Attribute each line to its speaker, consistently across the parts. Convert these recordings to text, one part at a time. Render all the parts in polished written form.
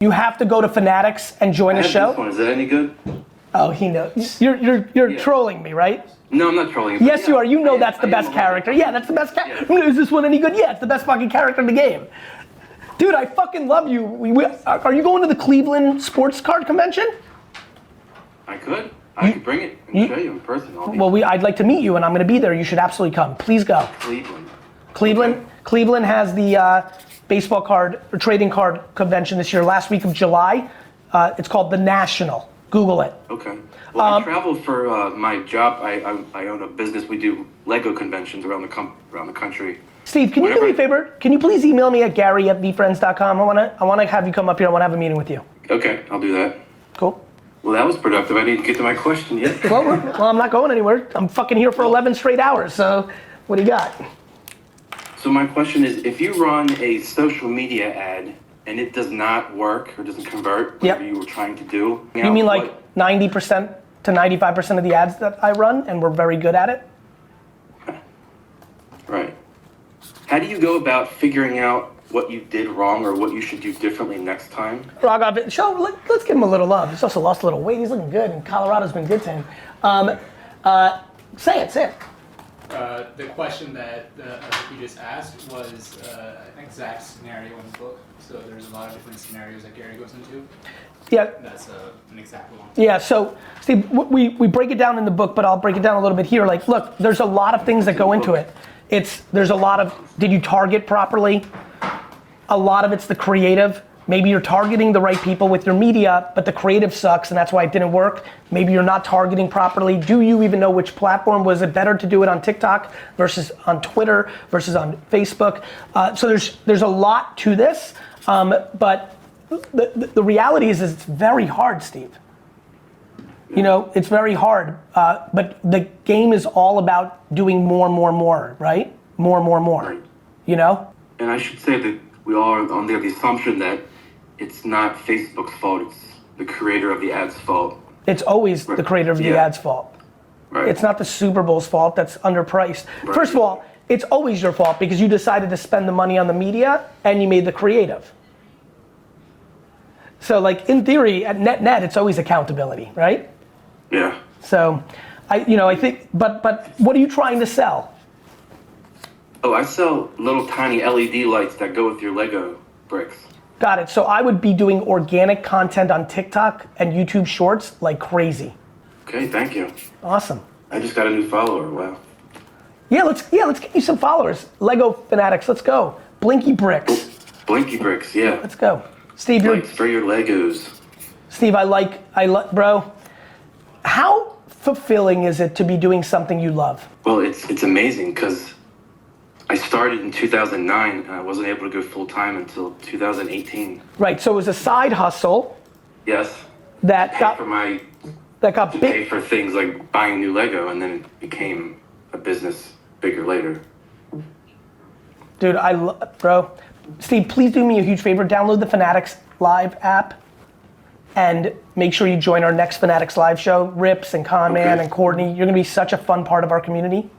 Speaker 1: You have to go to Fanatics and join a show.
Speaker 2: This one. Is that any good?
Speaker 1: Oh, he knows. You're trolling me, right?
Speaker 2: No, I'm not trolling you.
Speaker 1: Yes, you are. You know that's the best character. Yeah, that's the best character. Is this one any good? Yeah, it's the best fucking character in the game. Dude, I fucking love you. Are you going to the Cleveland Sports Card Convention?
Speaker 2: I could. I could bring it and show you in person.
Speaker 1: I'd like to meet you, and I'm going to be there. You should absolutely come. Please go.
Speaker 2: Cleveland.
Speaker 1: Okay. Cleveland has the baseball card or trading card convention this year, last week of July. It's called the National. Google it.
Speaker 2: Okay. Well, I travel for my job. I own a business. We do Lego conventions around the country.
Speaker 1: Steve, can you do me a favor? Can you please email me at gary@vfriends.com? I want to have you come up here. I want to have a meeting with you.
Speaker 2: Okay, I'll do that.
Speaker 1: Cool.
Speaker 2: Well, that was productive. I didn't get to my question yet.
Speaker 1: well, I'm not going anywhere. I'm fucking here for 11 straight hours. So, what do you got?
Speaker 2: So my question is, if you run a social media ad and it does not work or doesn't convert whatever you were trying to do.
Speaker 1: You mean like 90% to 95% of the ads that I run and we're very good at it?
Speaker 2: Right. How do you go about figuring out what you did wrong or what you should do differently next time?
Speaker 1: Let's give him a little love. He's also lost a little weight. He's looking good and Colorado's been good to him. Say it.
Speaker 3: The question that you just asked was, I think, Zach's scenario in the book. So there's a lot of different scenarios that Gary goes into.
Speaker 1: Yeah.
Speaker 3: That's an example one.
Speaker 1: Yeah, so Steve, we break it down in the book, but I'll break it down a little bit here. Like, look, there's a lot of things that go into it. There's a lot of, did you target properly? A lot of it's the creative. Maybe you're targeting the right people with your media, but the creative sucks and that's why it didn't work. Maybe you're not targeting properly. Do you even know which platform? Was it better to do it on TikTok versus on Twitter versus on Facebook? So there's a lot to this, but the reality is it's very hard, Steve. You know, it's very hard, but the game is all about doing more, right? More, you know?
Speaker 2: And I should say that we all are under the assumption that it's not Facebook's fault, it's the creator of the ad's fault.
Speaker 1: It's always the creator of the ad's fault.
Speaker 2: Right.
Speaker 1: It's not the Super Bowl's fault that's underpriced. Right. First of all, it's always your fault because you decided to spend the money on the media and you made the creative. So like in theory, at net, it's always accountability, right?
Speaker 2: Yeah.
Speaker 1: So, I think, but what are you trying to sell?
Speaker 2: Oh, I sell little tiny LED lights that go with your Lego bricks.
Speaker 1: Got it. So I would be doing organic content on TikTok and YouTube Shorts like crazy.
Speaker 2: Okay, thank you.
Speaker 1: Awesome.
Speaker 2: I just got a new follower. Wow.
Speaker 1: Yeah, let's get you some followers. Lego Fanatics, let's go. Blinky Bricks.
Speaker 2: Blinky Bricks, yeah.
Speaker 1: Let's go. Steve,
Speaker 2: Lights for your Legos.
Speaker 1: Steve, I like, bro. How fulfilling is it to be doing something you love?
Speaker 2: Well, it's amazing because I started in 2009 and I wasn't able to go full time until 2018.
Speaker 1: Right, so it was a side hustle.
Speaker 2: Yes.
Speaker 1: That got big.
Speaker 2: Pay for things like buying new Lego, and then it became a business bigger later.
Speaker 1: Dude, bro. Steve, please do me a huge favor. Download the Fanatics Live app and make sure you join our next Fanatics Live show. Rips and Conman and Courtney. You're gonna be such a fun part of our community.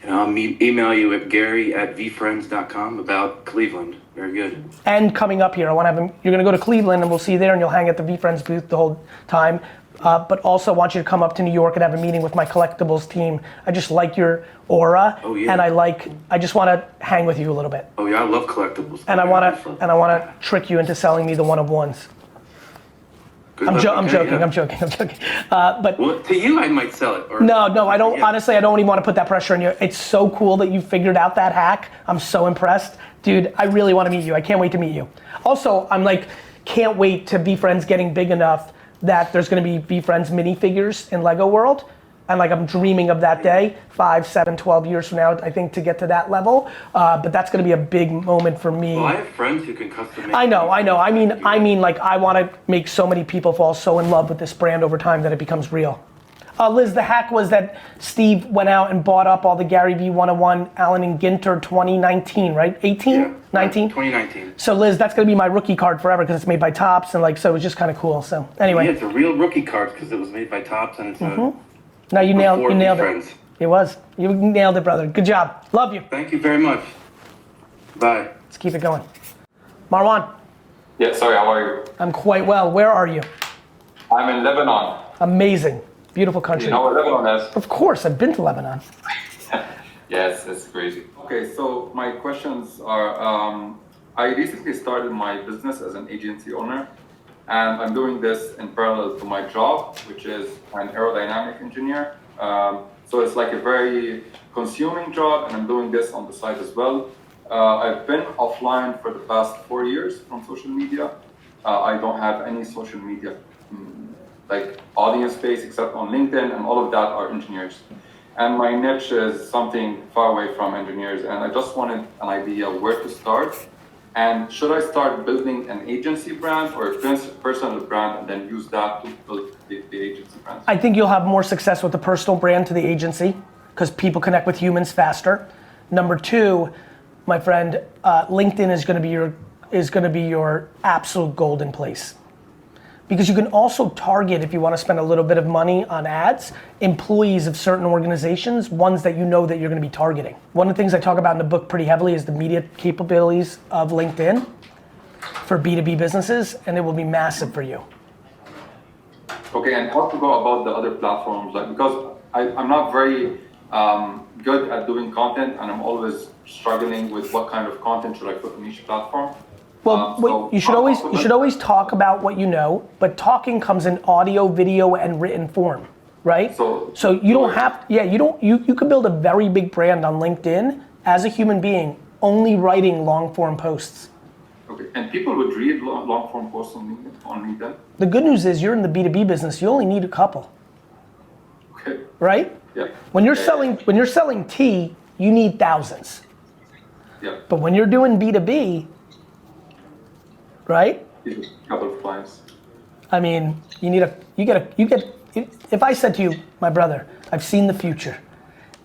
Speaker 2: And I'll email you at gary@vfriends.com about Cleveland. Very good.
Speaker 1: And coming up here, you're gonna go to Cleveland and we'll see you there and you'll hang at the VFriends booth the whole time. But also want you to come up to New York and have a meeting with my collectibles team. I just like your aura.
Speaker 2: Oh, yeah.
Speaker 1: And I just wanna hang with you a little bit.
Speaker 2: Oh yeah, I love collectibles.
Speaker 1: And I wanna trick you into selling me the one of ones. I'm joking. But
Speaker 2: well, to you, I might sell it.
Speaker 1: No, I don't. Yeah. Honestly, I don't even want to put that pressure on you. It's so cool that you figured out that hack. I'm so impressed, dude. I really want to meet you. I can't wait to meet you. Also, I'm like, can't wait to VFriends getting big enough that there's going to be VFriends minifigures in Lego World. And like I'm dreaming of that day, 5, 7, 12 years from now, I think, to get to that level. But that's gonna be a big moment for me.
Speaker 2: Well, I have friends who can custom make.
Speaker 1: I know. I mean, like I wanna make so many people fall so in love with this brand over time that it becomes real. Liz, the hack was that Steve went out and bought up all the Gary V 101 Allen and Ginter 2019, right? 18?
Speaker 2: Yeah,
Speaker 1: 19?
Speaker 2: 2019.
Speaker 1: So Liz, that's gonna be my rookie card forever because it's made by Topps and like, so it was just kind of cool. So anyway.
Speaker 2: Yeah, it's a real rookie card because it was made by Topps and it's
Speaker 1: Now you nailed it.
Speaker 2: Friends.
Speaker 1: It was. You nailed it, brother. Good job. Love you.
Speaker 2: Thank you very much. Bye.
Speaker 1: Let's keep it going. Marwan.
Speaker 4: Yeah, sorry, how are you?
Speaker 1: I'm quite well. Where are you?
Speaker 4: I'm in Lebanon.
Speaker 1: Amazing. Beautiful country.
Speaker 4: You know where Lebanon is?
Speaker 1: Of course, I've been to Lebanon.
Speaker 4: Yes, it's crazy. Okay, so my questions are, I recently started my business as an agency owner, and I'm doing this in parallel to my job, which is an aerodynamic engineer. So it's like a very consuming job, and I'm doing this on the side as well. I've been offline for the past 4 years from social media. I don't have any social media like audience space except on LinkedIn, and all of that are engineers. And my niche is something far away from engineers, and I just wanted an idea where to start. And should I start building an agency brand or a personal brand and then use that to build the agency brand?
Speaker 1: I think you'll have more success with the personal brand to the agency because people connect with humans faster. Number two, my friend, LinkedIn is going to be your absolute golden place. Because you can also target, if you want to spend a little bit of money on ads, employees of certain organizations, ones that you know that you're going to be targeting. One of the things I talk about in the book pretty heavily is the media capabilities of LinkedIn for B2B businesses, and it will be massive for you.
Speaker 4: Okay, and how to go about the other platforms? Like, because I'm not very good at doing content, and I'm always struggling with what kind of content should I put on each platform.
Speaker 1: Well, you should always talk about what you know, but talking comes in audio, video, and written form, right? So you don't have, you could build a very big brand on LinkedIn as a human being, only writing long form posts.
Speaker 4: Okay, and people would read long form posts on LinkedIn?
Speaker 1: The good news is you're in the B2B business, you only need a couple.
Speaker 4: Okay.
Speaker 1: Right?
Speaker 4: Yeah.
Speaker 1: When you're selling tea, you need thousands.
Speaker 4: Yeah.
Speaker 1: But when you're doing B2B, right?
Speaker 4: A couple of clients.
Speaker 1: I mean, if I said to you, my brother, I've seen the future.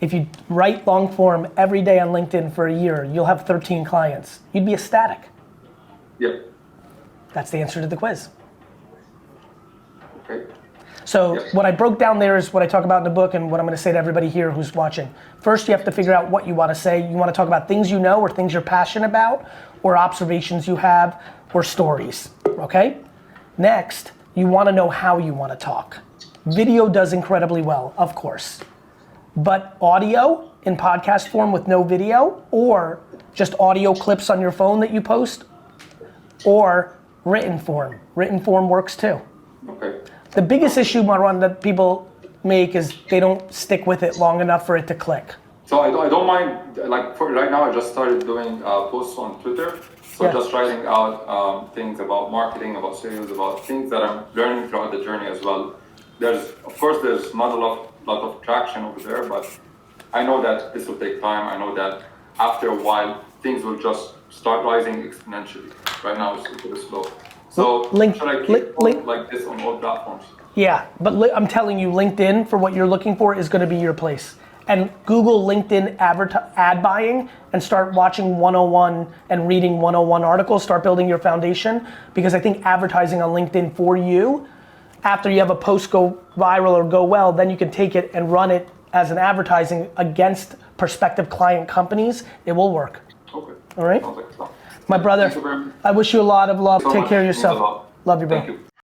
Speaker 1: If you write long form every day on LinkedIn for a year, you'll have 13 clients. You'd be ecstatic.
Speaker 4: Yeah.
Speaker 1: That's the answer to the quiz.
Speaker 4: Okay.
Speaker 1: So what I broke down there is what I talk about in the book and what I'm going to say to everybody here who's watching. First, you have to figure out what you want to say. You want to talk about things you know or things you're passionate about or observations you have or stories, okay? Next, you want to know how you want to talk. Video does incredibly well, of course. But audio in podcast form with no video, or just audio clips on your phone that you post, or written form. Written form works too.
Speaker 4: Okay.
Speaker 1: The biggest issue, Marwan, that people make is they don't stick with it long enough for it to click.
Speaker 4: So I don't mind, like for right now I just started doing posts on Twitter. So just writing out things about marketing, about sales, about things that I'm learning throughout the journey as well. Of course, there's not a lot of traction over there, but I know that this will take time. I know that after a while, things will just start rising exponentially. Right now, it's a bit slow. So should I keep like this on all platforms? Yeah, but I'm telling you, LinkedIn, for what you're looking for, is going to be your place. And Google LinkedIn ad buying and start watching 101 and reading 101 articles, start building your foundation, because I think advertising on LinkedIn for you, after you have a post go viral or go well, then you can take it and run it as an advertising against prospective client companies. It will work. Okay.
Speaker 1: All right?
Speaker 4: Sounds like
Speaker 1: My brother, I wish you a lot of love. Take care of yourself. Love you, bro.
Speaker 4: Thank you.